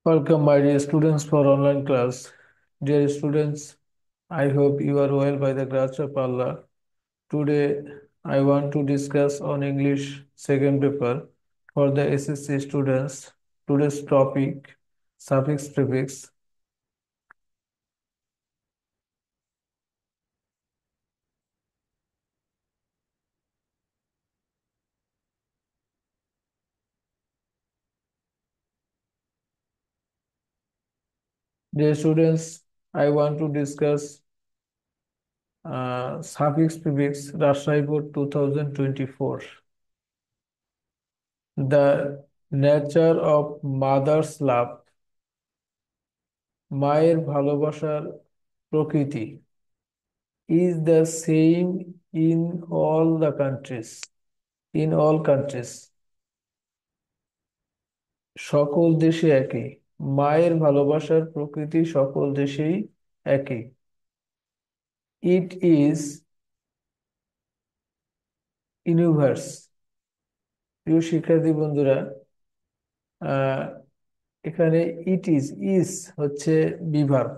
Welcome, my dear students, for online class. Dear students, I hope you are well by the grace of Allah. Today, I want to discuss on English second paper for the SSC students. Today's topic, suffix prefix. Dear students, I want to discuss suffix prefix Rajshahi Board 2024. The nature of mother's love, মায়ের ভালোবাসার প্রকৃতি is the same in all the countries. In all countries. সকল দেশে একই। মায়ের ভালোবাসার প্রকৃতি সকল দেশেই একই। It is universe. প্রিয় শিক্ষার্থী বন্ধুরা, আহ এখানে ইট ইজ হচ্ছে বিভার্ব।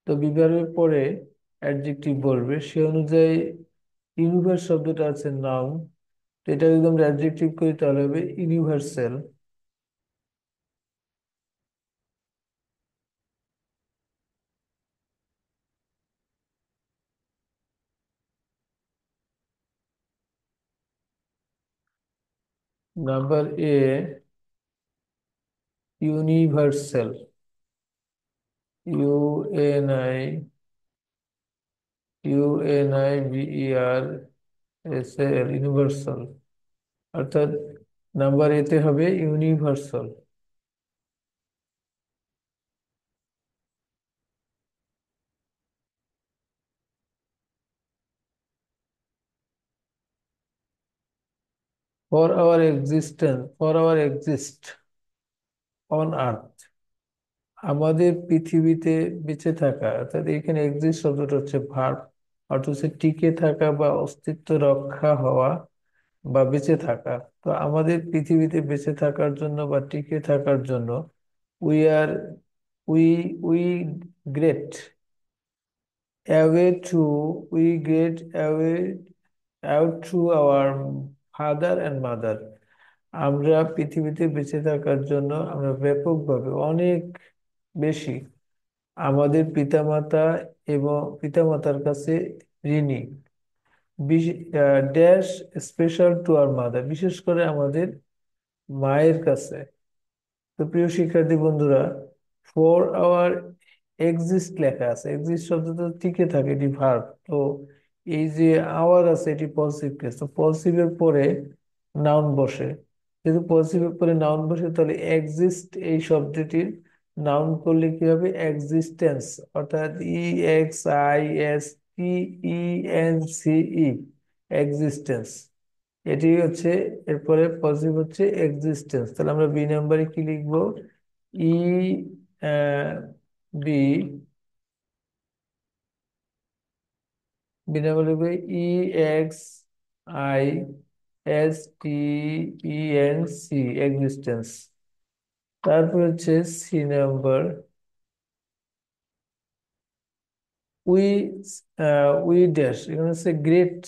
তো বিভার্বের পরে অ্যাডজেক্টিভ বলবে, সে অনুযায়ী ইউনিভার্স শব্দটা আছে নাউন। তো এটা যদি আমরা অ্যাডজেক্টিভ করি তাহলে হবে universal. Number A, universal. ইউএনআইভিইআরএসএল, universal. অর্থাৎ নাম্বার এতে হবে universal. For our exist on earth, আমাদের পৃথিবীতে বেঁচে থাকা। অর্থাৎ এখানে এক্সিস্ট শব্দটা হচ্ছে ভার্ব, অর্থাৎ হচ্ছে টিকে থাকা বা অস্তিত্ব রক্ষা হওয়া বা বেঁচে থাকা। তো আমাদের পৃথিবীতে বেঁচে থাকার জন্য বা টিকে থাকার জন্য we are we we great away two our father and mother. আমরা পৃথিবীতে বেঁচে থাকার জন্য আমরা ব্যাপকভাবে অনেক বেশি আমাদের পিতামাতা এবং পিতামাতার কাছে ঋণী। Dash special two our mother, বিশেষ করে আমাদের মায়ের কাছে। তো প্রিয় শিক্ষার্থী বন্ধুরা, ফর আওয়ার এক্সিস্ট লেখা আছে, এক্সিস্ট শব্দটা টিকে থাকে, এটি ভার্ব। তো এই যে আওয়ার আছে এটি পজিটিভ কেস, তো পজিটিভের পরে নাউন বসে। যেহেতু পজিটিভের পরে নাউন বসে তাহলে এক্সিস্ট এই শব্দটির নাউন করলে কি হবে? এক্সিস্টেন্স। অর্থাৎ EXISTENCE, এক্সিস্টেন্স। এটি হচ্ছে, এরপরে পজিটিভ হচ্ছে এক্সিস্টেন্স। তাহলে আমরা বি নাম্বারে কি লিখবো? ই বি, বি নাম্বার লিখবো EXISTENC, এক্সিস্টেন্স। তারপর হচ্ছে C number, we we dash, এখানে হচ্ছে গ্রেট।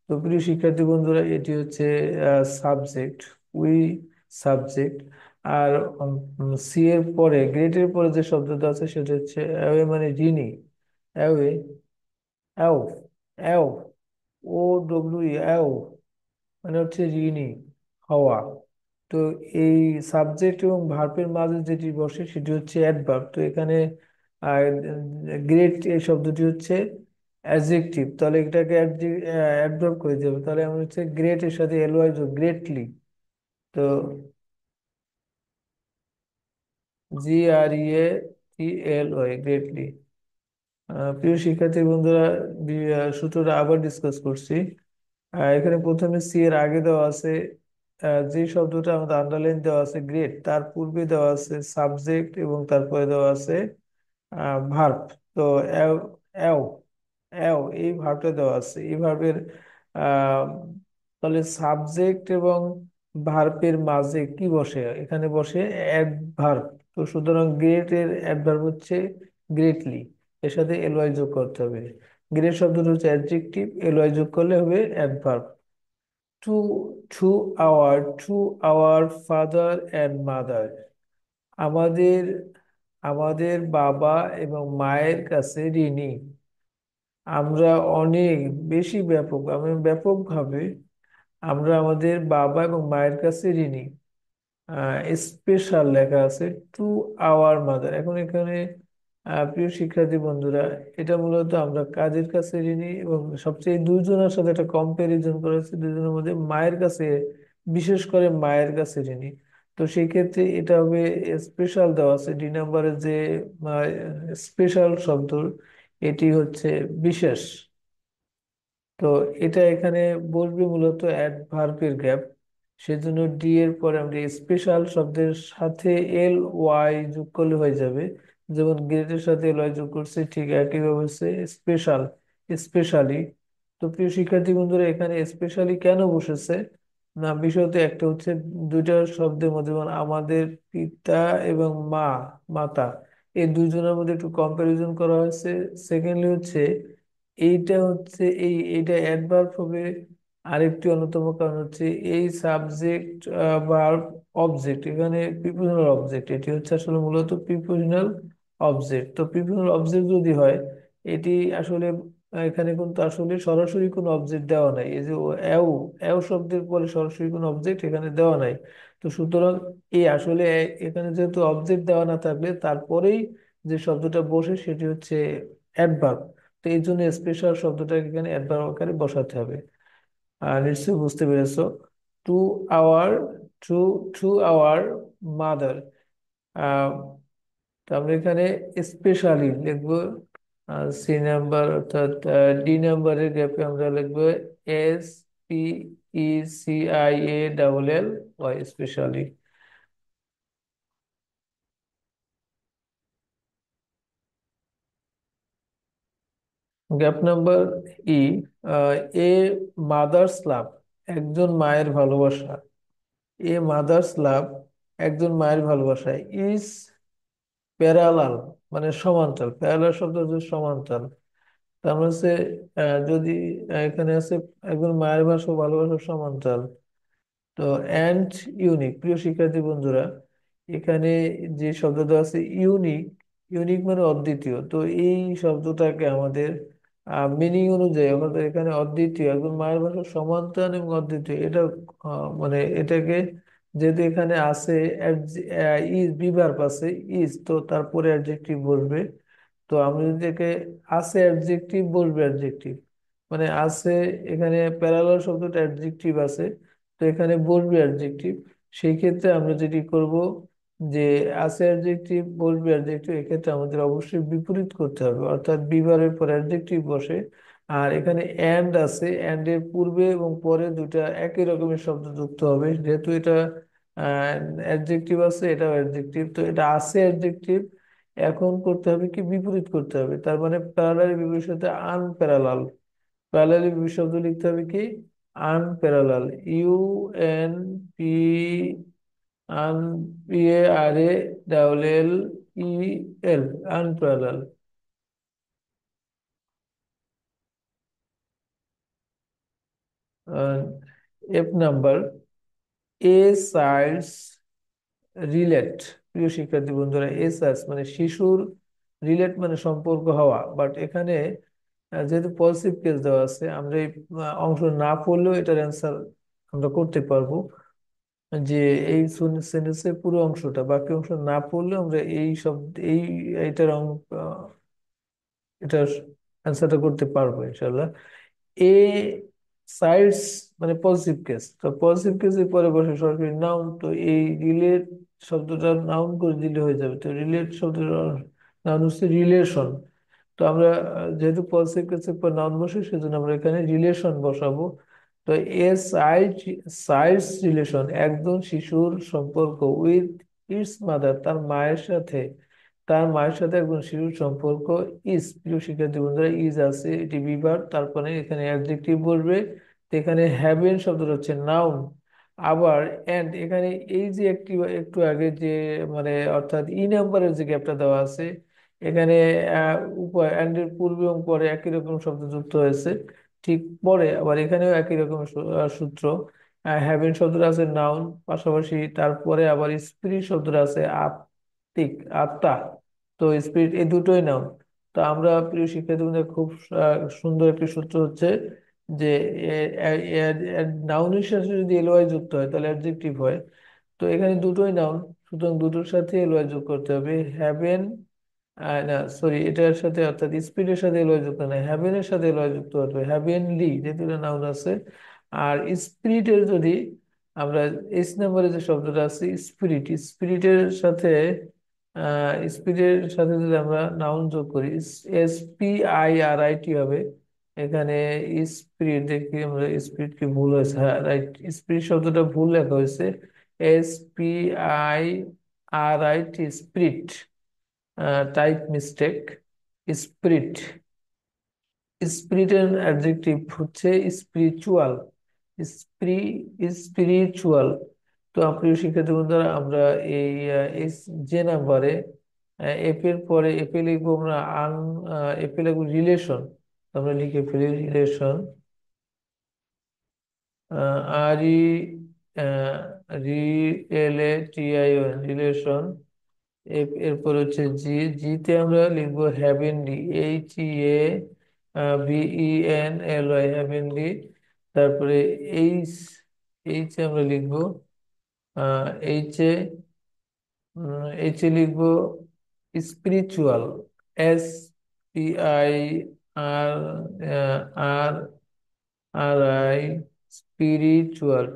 তো প্রিয় শিক্ষার্থী বন্ধুরা, এটি হচ্ছে সাবজেক্ট, উই সাবজেক্ট। আর সি এর পরে, গ্রেটের পরে যে শব্দটা আছে সেটা হচ্ছে অ্যাওয়ে, মানে ঋণী। অ্যাওয়ে, অ্যাও, অ্যাও, OWE, মানে হচ্ছে ঋণী হওয়া। তো এই সাবজেক্ট এবং ভার্বের মাঝে যেটি বসে সেটি হচ্ছে অ্যাডভার্ব। তো এখানে গ্রেট এই শব্দটি হচ্ছে অ্যাডজেক্টিভ, তাহলে এটাকে অ্যাডভার্ব করে দেবে। তাহলে আমরা হচ্ছে গ্রেট এর সাথে এলওয়াই যোগ, গ্রেটলি। তো GREATLY, গ্রেটলি। প্রিয় শিক্ষার্থী বন্ধুরা, সূত্রটা আবার ডিসকাস করছি। এখানে প্রথমে সি এর আগে দেওয়া আছে যে শব্দটা আমাদের আন্ডারলাইন দেওয়া আছে গ্রেট, তার পূর্বে দেওয়া আছে সাবজেক্ট এবং তারপরে দেওয়া আছে ভার্ব। তো অ্যাও, অ্যাও, অ্যাও এই ভার্বটা দেওয়া আছে, এই ভার্বের আহ তাহলে সাবজেক্ট এবং ভার্বের মাঝে কি বসে? এখানে বসে অ্যাডভার্ব। তো সুতরাং গ্রেট এর অ্যাডভার্ব হচ্ছে গ্রেটলি, এর সাথে এলওয়াই যোগ করতে হবে। গ্রেট শব্দটা হচ্ছে অ্যাডজেক্টিভ, এলওয়াই যোগ করলে হবে adverb. To, to our father and mother, আমাদের আমাদের বাবা এবং মায়ের কাছে ঋণী। আমরা অনেক বেশি ব্যাপক, আমি ব্যাপকভাবে আমরা আমাদের বাবা এবং মায়ের কাছে ঋণী। স্পেশাল লেখা আছে টু আওয়ার মাদার। এখন এখানে প্রিয় শিক্ষার্থী বন্ধুরা, এটা মূলত আমরা কাজের কাছে ঋণী, এবং সবচেয়ে দুইজনের সাথে একটা কম্পারিজন করেছে, দুইজনের মধ্যে মায়ের কাছে, বিশেষ করে মায়ের কাছে ঋণী। তো সেই ক্ষেত্রে এটা হবে স্পেশাল দেওয়া আছে ডি নাম্বারে, যে স্পেশাল শব্দ এটি হচ্ছে বিশেষ। তো এটা এখানে বলবে মূলত অ্যাডভার্বের গ্যাপ, সেজন্য ডি এর পরে আমরা স্পেশাল শব্দের সাথে এল ওয়াই যোগ করলে হয়ে যাবে। যেমন গ্রেটের সাথে এল ওয়াই যোগ করছে, ঠিক একইভাবে হচ্ছে স্পেশাল, স্পেশালি। তো প্রিয় শিক্ষার্থী বন্ধুরা, এখানে স্পেশালি কেন বসেছে, না বিষয়ত একটা হচ্ছে দুইটা শব্দের মধ্যে, যেমন আমাদের পিতা এবং মা, মাতা, এই দুইজনের মধ্যে একটু কম্পারিজন করা হয়েছে। সেকেন্ডলি হচ্ছে এইটা হচ্ছে এইটা অ্যাডভার্ব হবে। আরেকটি অন্যতম কারণ হচ্ছে এই সাবজেক্ট ভার্ব অবজেক্ট, এখানে প্রিপোজিশনাল অবজেক্ট, এটি হচ্ছে আসলে মূলত প্রিপোজিশনাল অবজেক্ট। তো প্রিপোজিশনাল অবজেক্ট যদি হয়, এটি আসলে এখানে কিন্তু আসলে সরাসরি কোনো অবজেক্ট দেওয়া নাই, এই যে এও, এও শব্দের পরে সরাসরি কোনো অবজেক্ট এখানে দেওয়া নাই। তো সুতরাং এই আসলে এখানে যেহেতু অবজেক্ট দেওয়া না থাকলে তারপরেই যে শব্দটা বসে সেটি হচ্ছে অ্যাডভার্ব। তো এই জন্য স্পেশাল শব্দটাকে এখানে অ্যাডভার্ব আকারে বসাতে হবে। আর নিশ্চয়ই বুঝতে পেরেছো। To our, to to our mother, তো আমরা এখানে স্পেশালি লিখবো। সি নাম্বার অর্থাৎ ডি নাম্বারের গ্যাপে আমরা লিখবো S P E C I A double L Y, specially. Gap number E, A mother's love, একজন মায়ের ভালোবাসা। এ মাদার্স লাভ, একজন মায়ের ভালোবাসা, ইজ প্যারালাল, মানে সমান্তরাল। প্যারালাল শব্দ হচ্ছে সমান্তরাল। তার মানে হচ্ছে যদি এখানে আছে একজন মায়ের ভাষা ভালোবাসা সমান্তরাল। তো অ্যান্ড ইউনিক, প্রিয় শিক্ষার্থী বন্ধুরা, এখানে যে শব্দটা আছে ইউনিক, ইউনিক মানে অদ্বিতীয়। তো এই শব্দটাকে আমাদের মিনিং অনুযায়ী আমাদের এখানে অদ্বিতীয়, একজন মায়ের ভাষা সমান্তরাল এবং অদ্বিতীয়, এটা মানে এটাকে যেহেতু এখানে আছে ইজ, বিভার্ব আছে ইজ, তো তারপরে অ্যাডজেক্টিভ বসবে। তো আমরা যদি একে আছে অ্যাডজেক্টিভ বলবে অ্যাডজেক্টিভ, মানে আছে, এখানে প্যারালাল শব্দটা অ্যাডজেক্টিভ আছে, তো এখানে বলবে অ্যাডজেক্টিভ। সেই ক্ষেত্রে আমরা যেটি করব, যে আছে অ্যাডজেক্টিভ বলবে অ্যাডজেক্টিভ, এক্ষেত্রে আমাদের অবশ্যই বিপরীত করতে হবে, অর্থাৎ বিভারের পর অ্যাডজেক্টিভ বসে। আর এখানে অ্যান্ড আছে, অ্যান্ড এর পূর্বে এবং পরে দুটা একই রকমের শব্দ যুক্ত হবে, যেহেতু এটা অ্যাডজেক্টিভ আছে, এটাও অ্যাডজেক্টিভ, তো এটা আছে অ্যাডজেক্টিভ। এখন করতে হবে কি, বিপরীত করতে হবে, তার মানে প্যারালাল বিপরীত সাথে আনপ্যারালাল। প্যারালাল বিপরীত শব্দ লিখতে হবে কি, unparallel, U N P, un, P A R A double L E L, unparallel. F number, a child's relate, প্রিয় শিক্ষার্থী বন্ধুরা, এসাস মানে শিশুর, রিলেট মানে সম্পর্ক হওয়া, বাট এখানে যেহেতু পজিটিভ কেস দেওয়া আছে, আমরা এই অংশ না পড়লেও এটার অ্যান্সার আমরা করতে পারবো। যে এই সেন্টেন্সের পুরো অংশটা, বাকি অংশ না পড়লেও আমরা এই শব্দ এই এইটার এটার অ্যান্সারটা করতে পারবো ইনশাল্লাহ। এ সাইডস মানে পজিটিভ কেস, তো পজিটিভ কেসের পরে বসে সরাসরি নাউন, তো এই রিলেট শব্দটা নাউন করে দিলে হয়ে যাবে। তো রিলেট শব্দটা নাউন হচ্ছে রিলেশন। তো আমরা যেহেতু পজিটিভ কেসের পর নাউন বসে, সেজন্য আমরা এখানে রিলেশন বসাবো। তো এ সাইড, সাইডস রিলেশন, একজন শিশুর সম্পর্ক উইথ ইটস মাদার, তার মায়ের সাথে, তার মায়ের সাথে একজন শিশুর সম্পর্ক ইজ, প্রিয় শিক্ষার্থী বন্ধুরা, ইজ আছে, এটি বিভার, তারপরে এখানে অ্যাডজেক্টিভ বলবে। তো এখানে হ্যাভেন শব্দটা হচ্ছে নাউন। আবার এন্ড এখানে এই যে একটি একটু আগে যে মানে অর্থাৎ ই নাম্বারের যে গ্যাপটা দেওয়া আছে এখানে উপর এন্ড এর পূর্বে এবং পরে একই রকম শব্দ যুক্ত হয়েছে। ঠিক পরে আবার এখানেও একই রকম সূত্র। হ্যাভেন শব্দটা আছে নাউন, পাশাপাশি তারপরে আবার স্পিরিট শব্দটা আছে আত্মিক, আত্মা। তো স্পিরিট এই দুটোই নাউন। তো আমরা প্রিয় শিক্ষার্থীদের খুব সুন্দর একটি সূত্র হচ্ছে যে নাউনের সাথে যদি এলওয়াই যুক্ত হয় তাহলে অ্যাডজেক্টিভ হয়। তো এখানে দুটোই নাউন, সুতরাং দুটোর সাথে এলওয়াই যোগ করতে হবে। হ্যাভেন, না সরি, এটার সাথে অর্থাৎ স্পিডের সাথে এলওয়াই যুক্ত না, হ্যাভেনের সাথে এলওয়াই যুক্ত হবে, হ্যাভেনলি যেহেতু এটা নাউন আছে। আর স্পিরিটের যদি আমরা এস নাম্বারে যে শব্দটা আছে স্পিরিট, স্পিরিটের সাথে যদি আমরা নাউন যোগ করি SPIRIT হবে এখানে। স্পিরিট দেখি আমরা, স্পিরিট কি ভুল হয়েছে, হ্যাঁ রাইট, স্পিরিট শব্দটা ভুল লেখা হয়েছে, SPIRIT, spirit, type mistake, spirit. স্পিরিটের অ্যাডজেক্টিভ হচ্ছে স্পিরিচুয়াল, স্পিরি স্পিরিচুয়াল। তো প্রিয় শিক্ষার্থী বন্ধুরা আমরা এই যে নাম্বারে এফ এর পরে এফ এ লিখবো আমরা এফ এ লিখবো রিলেশন। আমরা লিখে ফেলি রিলেশন, আর ই রি এল এ টি আই ওএন, রিলেশন। এরপর হচ্ছে জি, জিতে আমরা লিখবো হ্যাভেনলি, HE VENLY, হ্যাভেনলি। তারপরে এইচ, আমরা লিখবো এইচ এ লিখবো spiritual, SPIRRI, spiritual,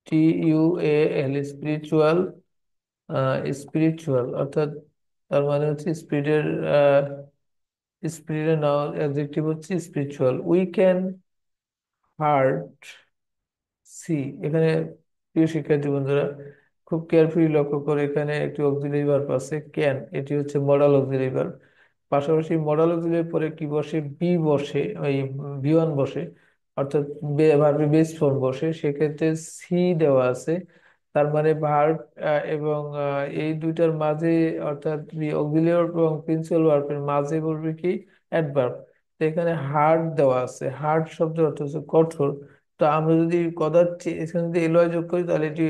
TUAL, spiritual, spiritual অর্থাৎ তার মানে হচ্ছে স্পিরিটের, স্পিরিটের নাউন অ্যাডজেক্টিভ হচ্ছে spiritual. We can hurt C, এখানে প্রিয় শিক্ষার্থী বন্ধুরা খুব কেয়ারফুলি লক্ষ্য করে, এখানে একটি অক্সিলারি ভার্ব আছে ক্যান, এটি হচ্ছে মডাল অক্সিলারি ভার্ব। পাশাপাশি মডাল অক্সিলারি পরে কি বসে, বি বসে, ওই V1 বসে, অর্থাৎ ভার্বের বেস ফর্ম বসে, সেক্ষেত্রে সি দেওয়া আছে। তার মানে ভার্ব এবং এই দুইটার মাঝে অর্থাৎ অক্সিলারি এবং প্রিন্সিপাল ভার্বের মাঝে বলবে কি অ্যাডভার্ব। তো এখানে হার্ড দেওয়া আছে, হার্ড শব্দের অর্থ হচ্ছে কঠোর। তো আমরা যদি কদাচিৎ এখানে যদি এলওয়াই যোগ করি তাহলে এটি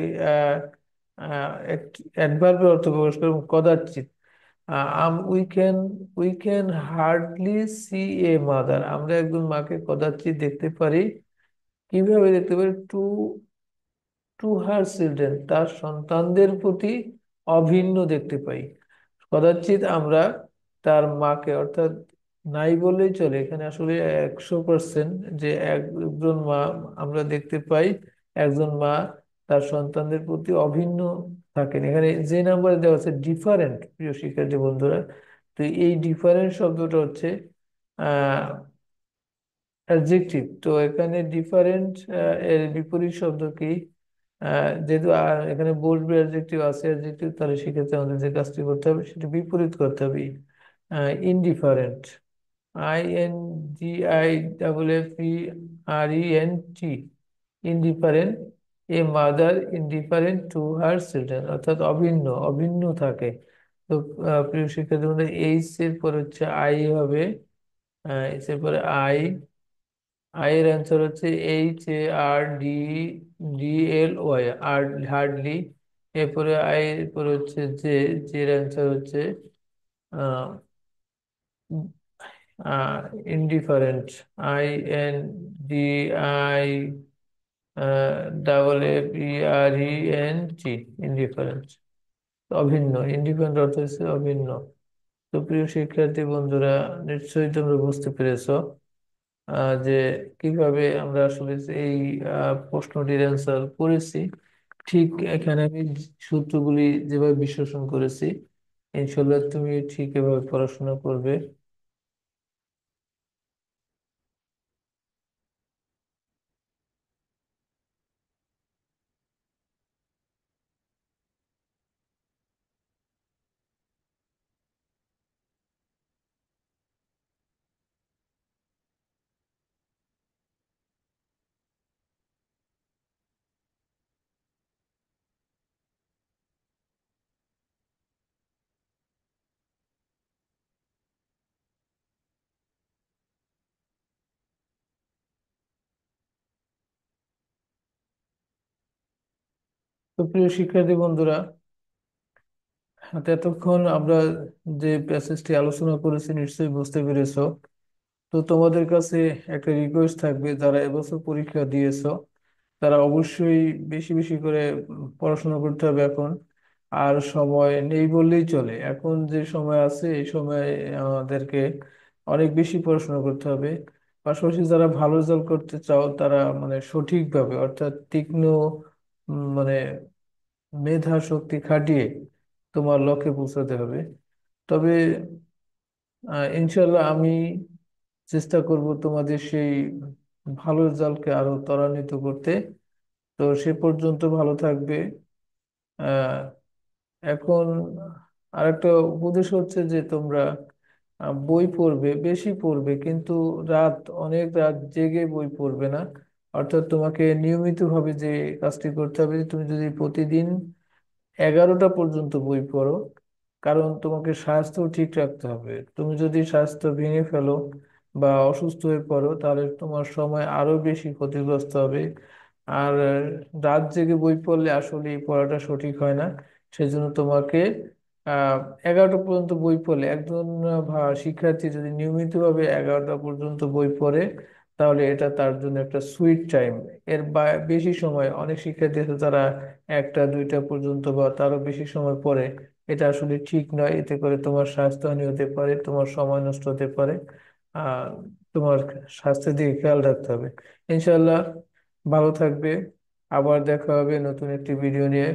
অ্যাডভার্বের অর্থ প্রকাশ করে, এবং কদাচিৎ। We can hardly see a mother, আমরা একজন মাকে কদাচিৎ দেখতে পারি। কিভাবে দেখতে পারি, টু টু হার চিলড্রেন, তার সন্তানদের প্রতি অভিন্ন দেখতে পাই। কদাচিৎ আমরা তার মাকে, অর্থাৎ নাই বললেই চলে এখানে আসলে 100% যে একজন মা আমরা দেখতে পাই, একজন মা তার সন্তানদের প্রতি অভিন্ন থাকেন। এখানে যে নাম্বারে দেওয়া আছে ডিফারেন্ট, প্রিয় শিক্ষার্থী বন্ধুরা। তো এই ডিফারেন্ট শব্দটা হচ্ছে অ্যাডজেক্টিভ। তো এখানে ডিফারেন্ট এর বিপরীত শব্দ কি, যেহেতু এখানে বসবে অ্যাডজেক্টিভ আছে অ্যাডজেক্টিভ, তাহলে সেক্ষেত্রে আমাদের যে কাজটি করতে হবে সেটা বিপরীত করতে হবে। Indifferent, INDIFFERENT, indifferent. A mother indifferent to her children, অর্থাৎ অভিন্ন, অভিন্ন থাকে। তো প্রিয় শিক্ষার্থী বন্ধুরা এইচ এর পর হচ্ছে আই হবে, এইচ এর পরে আই, আই এর অ্যান্সার হচ্ছে HARDDLY, আর হার্ডলি। এরপরে আই এর পরে হচ্ছে জে, এর অ্যান্সার হচ্ছে ইনডিফারেন্ট, INDIFFERENT, ইনডিফারেন্ট, অভিন্ন। ইনডিফারেন্ট অর্থ হচ্ছে অভিন্ন। তো প্রিয় শিক্ষার্থী বন্ধুরা নিশ্চয়ই তোমরা বুঝতে পেরেছো যে কিভাবে আমরা আসলে এই প্রশ্নটির অ্যান্সার করেছি। ঠিক এখানে আমি সূত্রগুলি যেভাবে বিশ্লেষণ করেছি, ইনশাল্লাহ তুমি ঠিক এভাবে পড়াশোনা করবে। তো প্রিয় শিক্ষার্থী বন্ধুরা, তো এতক্ষণ আমরা যে প্যাসেজটি আলোচনা করেছি নিশ্চয়ই বুঝতে পেরেছো। তো তোমাদের কাছে একটা রিকোয়েস্ট থাকবে, যারা এবছর পরীক্ষা দিয়েছো তারা অবশ্যই বেশি বেশি করে পড়াশোনা করতে হবে এখন। আর সময় নেই বললেই চলে, এখন যে সময় আছে এই সময় আমাদেরকে অনেক বেশি পড়াশোনা করতে হবে। পাশাপাশি যারা ভালো রেজাল্ট করতে চাও তারা মানে সঠিকভাবে অর্থাৎ তীক্ষ্ণ মানে মেধা শক্তি খাটিয়ে তোমার লক্ষ্যে পৌঁছাতে হবে। তবে ইনশাল্লাহ আমি চেষ্টা করব তোমাদের সেই ভালো রেজাল্টকে আরো ত্বরান্বিত করতে। তো সে পর্যন্ত ভালো থাকবে। আহ এখন আরেকটা উপদেশ হচ্ছে যে তোমরা বই পড়বে, বেশি পড়বে, কিন্তু অনেক রাত জেগে বই পড়বে না। অর্থাৎ তোমাকে নিয়মিতভাবে যে কাজটি করতে হবে, তুমি যদি প্রতিদিন 11টা পর্যন্ত বই পড়ো, কারণ তোমাকে স্বাস্থ্য ঠিক রাখতে হবে। তুমি যদি স্বাস্থ্য ভেঙে ফেলো বা অসুস্থ হয়ে পড়ো তাহলে তোমার সময় আরো বেশি ক্ষতিগ্রস্ত হবে। আর রাত জেগে বই পড়লে আসলে এই পড়াটা সঠিক হয় না। সেজন্য তোমাকে আহ 11টা পর্যন্ত বই পড়লে একজন শিক্ষার্থী যদি নিয়মিতভাবে 11টা পর্যন্ত বই পড়ে তাহলে এটা তার জন্য একটা সুইট টাইম। বেশি সময় অনেক শিক্ষার্থী আছে তারা 1টা 2টা পর্যন্ত বা তারও বেশি সময় পড়ে। এটা আসলে ঠিক নয়, এতে করে তোমার স্বাস্থ্যহানি হতে পারে, তোমার সময় নষ্ট হতে পারে। আহ তোমার স্বাস্থ্যের দিকে খেয়াল রাখতে হবে। ইনশাল্লাহ ভালো থাকবে। আবার দেখা হবে নতুন একটি ভিডিও নিয়ে।